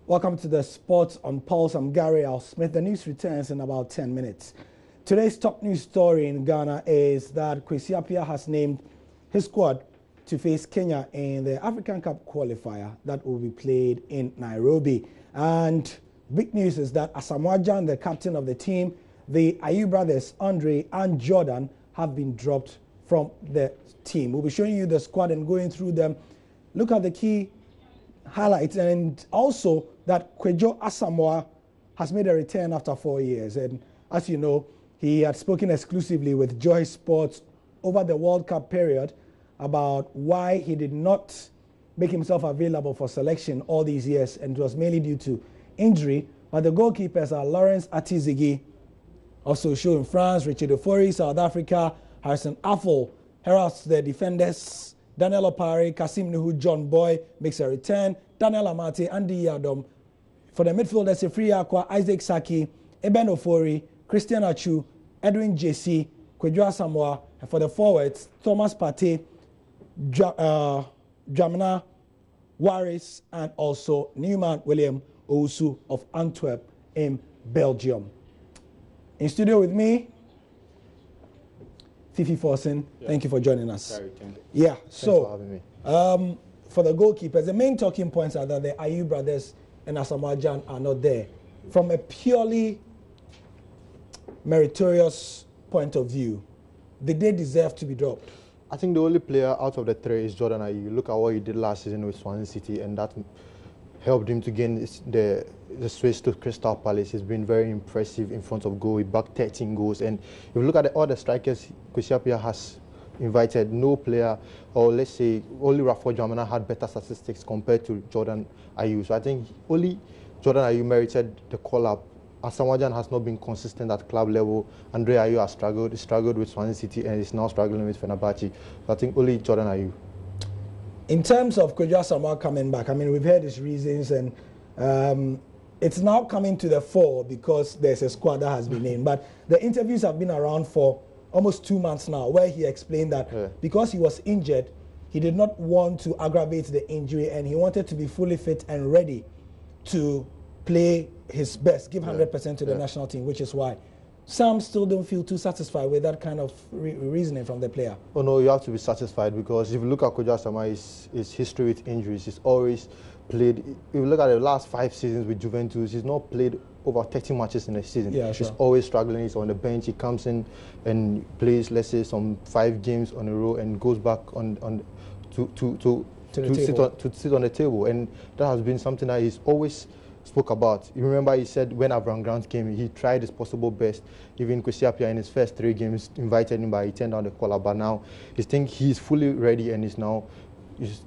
Welcome to the Sports on Pulse. I'm Gary Al Smith. The news returns in about 10 minutes. Today's top news story in Ghana is that Kwesi Appiah has named his squad to face Kenya in the African Cup qualifier that will be played in Nairobi. And big news is that Asamoah Gyan, the captain of the team, the Ayew brothers, Andre and Jordan, have been dropped from the team. We'll be showing you the squad and going through them. Look at the key highlights, and also that Asamoah has made a return after 4 years. And as you know, he had spoken exclusively with Joy Sports over the World Cup period about why he did not make himself available for selection all these years, and it was mainly due to injury. But the goalkeepers are Lawrence Atizigi, also show in France, Richard Ofori, South Africa, Harrison Affle heralds the defenders, Daniel Opare, Kasim Nuhu, John Boy makes a return, Daniel Amate, Andy Yadom. For the midfielders, Efri Akwa, Isaac Saki, Eben Ofori, Christian Achu, Edwin JC, Kwesi Asamoah. And for the forwards, Thomas Partey, Jamina Waris, and also Newman William Owusu of Antwerp in Belgium. In studio with me, Fifi Forsen. Yeah. Thank you for joining us. Sorry, yeah, thanks for having me. For the goalkeepers, the main talking points are that the Ayew brothers and Asamoah Gyan are not there. From a purely meritorious point of view, did they deserve to be dropped? I think the only player out of the three is Jordan Ayew. Look at what he did last season with Swansea City, and that helped him to gain the switch to Crystal Palace. He's been very impressive in front of goal. He backed 13 goals. And if you look at all the strikers Kwesi Appiah has invited, no player, or let's say only Rafa Jamina had better statistics compared to Jordan Ayew. So I think only Jordan Ayew merited the call-up. Asamoah Gyan has not been consistent at club level. Andre Ayew has struggled. He struggled with Swansea City and is now struggling with Fenerbahce. So I think only Jordan Ayew. In terms of Kwesi Asamoah coming back, I mean, we've heard his reasons, and it's now coming to the fore because there's a squad that has been named. But the interviews have been around for almost 2 months now, where he explained that because he was injured, he did not want to aggravate the injury, and he wanted to be fully fit and ready to play his best, give 100% to the national team, which is why some still don't feel too satisfied with that kind of reasoning from the player. Oh no, you have to be satisfied, because if you look at Kwesi Asamoah, his history with injuries, he's always played. If you look at the last 5 seasons with Juventus, he's not played over 30 matches in a season. Yeah, sure. He's always struggling. He's on the bench. He comes in and plays, let's say, some 5 games on a row and goes back to sit on the table. And that has been something that he's always spoke about. You remember he said when Avram Grant came, he tried his possible best. Even Kwesi Appiah in his first 3 games invited him, but he turned down the call-up. But now he thinks he's fully ready and he's now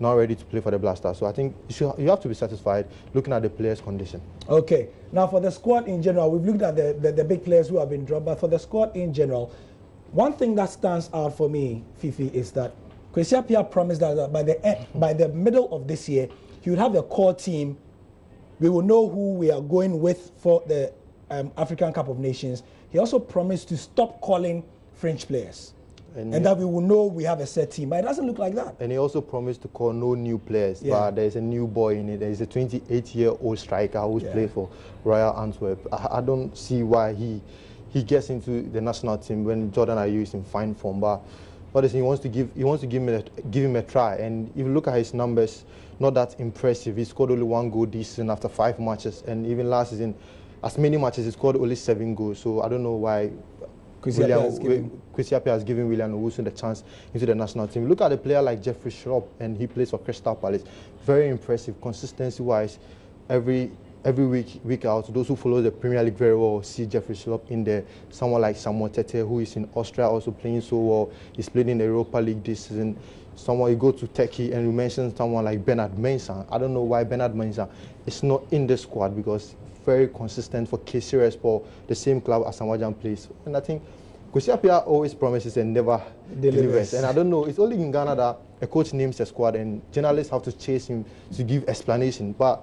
ready to play for the Blasters. So I think you have to be satisfied looking at the players' condition. Okay. Now for the squad in general, we've looked at the big players who have been dropped, but for the squad in general, one thing that stands out for me, Fifi, is that Kwesi Appiah promised that by the middle of this year, he would have a core team. We will know who we are going with for the African Cup of Nations. He also promised to stop calling French players, and that we will know we have a set team. But it doesn't look like that. And he also promised to call no new players. But there's a new boy in it. There's a 28-year-old striker who's played for Royal Antwerp. I don't see why he gets into the national team when Jordan Ayew is in fine form. But he wants to give him a try. And if you look at his numbers, not that impressive. He scored only 1 goal this season after 5 matches, and even last season, as many matches, he scored only 7 goals. So I don't know why Kwesi Appiah has given William Owusu the chance into the national team. Look at a player like Jeffrey Schlupp, and he plays for Crystal Palace. Very impressive, consistency-wise. Every week out, those who follow the Premier League very well see Jeffrey Schlupp in there. Someone like Samuel Tete, who is in Austria, also playing so well. He's played in the Europa League this season. You go to Turkey and you mention someone like Bernard Mensah. I don't know why Bernard Mensah is not in the squad, because very consistent for KCRS, the same club Asamoah Gyan plays. And I think Kwesi Appiah always promises and never delivers. And I don't know, it's only in Ghana that a coach names a squad and journalists have to chase him to give explanation. But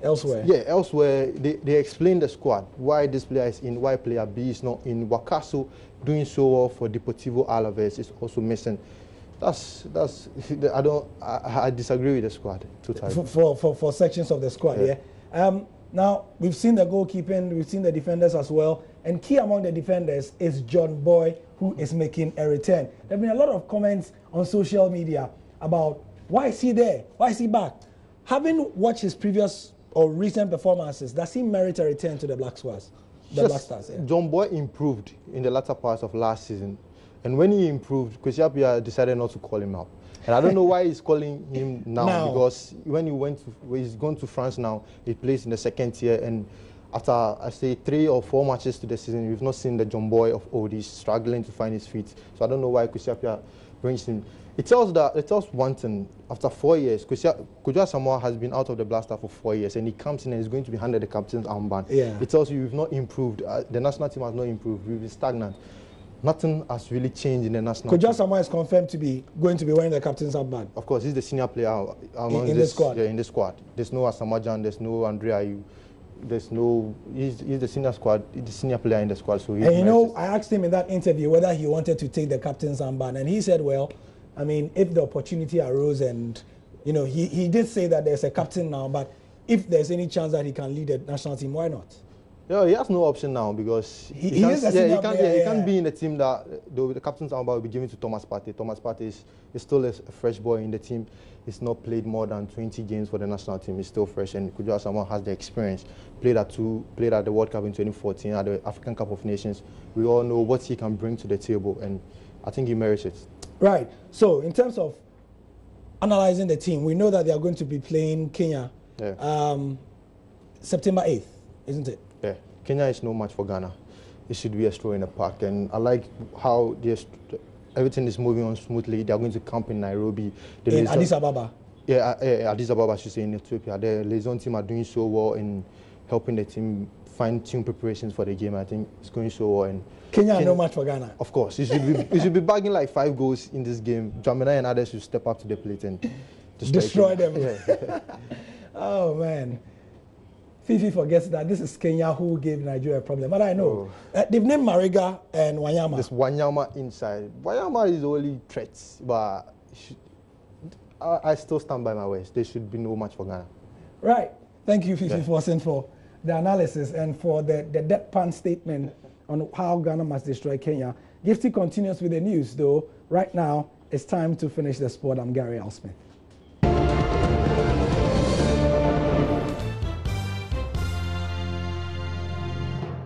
elsewhere, elsewhere they explain the squad, why this player is in, why player B is not in. Wakaso doing so well for Deportivo Alaves is also missing. I disagree with the squad totally. For sections of the squad, yeah. Now, we've seen the goalkeeping, we've seen the defenders as well. And key among the defenders is John Boy, who is making a return. There have been a lot of comments on social media about why is he there? Why is he back? Having watched his previous or recent performances, does he merit a return to the Black Stars? Black Stars, yeah. John Boy improved in the latter parts of last season. And when he improved, Kwesi Appiah decided not to call him up. And I don't know why he's calling him now, because when he's gone to France now, he plays in the second tier, and after, I say, 3 or 4 matches to the season, we've not seen the John Boy of old. He's struggling to find his feet. So I don't know why Kwesi Appiah brings him. It tells one thing. After 4 years, Asamoah has been out of the Black Stars for 4 years, and he comes in and is going to be handed the captain's armband. Yeah. It tells you we've not improved. The national team has not improved. We've been stagnant. Nothing has really changed in the national team. Asamoah is confirmed to be going to be wearing the captain's armband. Of course, he's the senior player in the squad. Yeah, in the squad. There's no Asamoah, there's no Ayew. There's no. He's the senior player in the squad. So. And you know, I asked him in that interview whether he wanted to take the captain's armband, and he said, "Well, I mean, if the opportunity arose, and you know, he did say that there's a captain now, but if there's any chance that he can lead the national team, why not?" Yeah, he has no option now because he can't be in the team that the captain's armband will be given to Thomas Partey. Thomas Partey is still a fresh boy in the team. He's not played more than 20 games for the national team. He's still fresh, and Asamoah has the experience. Played at the World Cup in 2014, at the African Cup of Nations. We all know what he can bring to the table, and I think he merits it. Right. So, in terms of analyzing the team, we know that they are going to be playing Kenya September 8th, isn't it? Yeah. Kenya is no match for Ghana. It should be a stroll in the park, and I like how everything is moving on smoothly. They are going to camp in Nairobi. In Addis Ababa. Yeah, Addis Ababa, I should say, in Ethiopia. The liaison team are doing so well in helping the team fine-tune preparations for the game. I think it's going so well. And Kenya no match for Ghana. Of course. It should be bagging like 5 goals in this game. Jamina and others should step up to the plate and destroy them. Yeah. Oh, man. Fifi forgets that this is Kenya who gave Nigeria a problem. But I know. They've named Mariga and Wanyama. There's Wanyama inside. Wanyama is the only threat, but I still stand by my words. There should be no match for Ghana. Right. Thank you, Fifi, for the analysis and for the deadpan statement on how Ghana must destroy Kenya. Gifty continues with the news, though. Right now, it's time to finish the sport. I'm Gary Smith.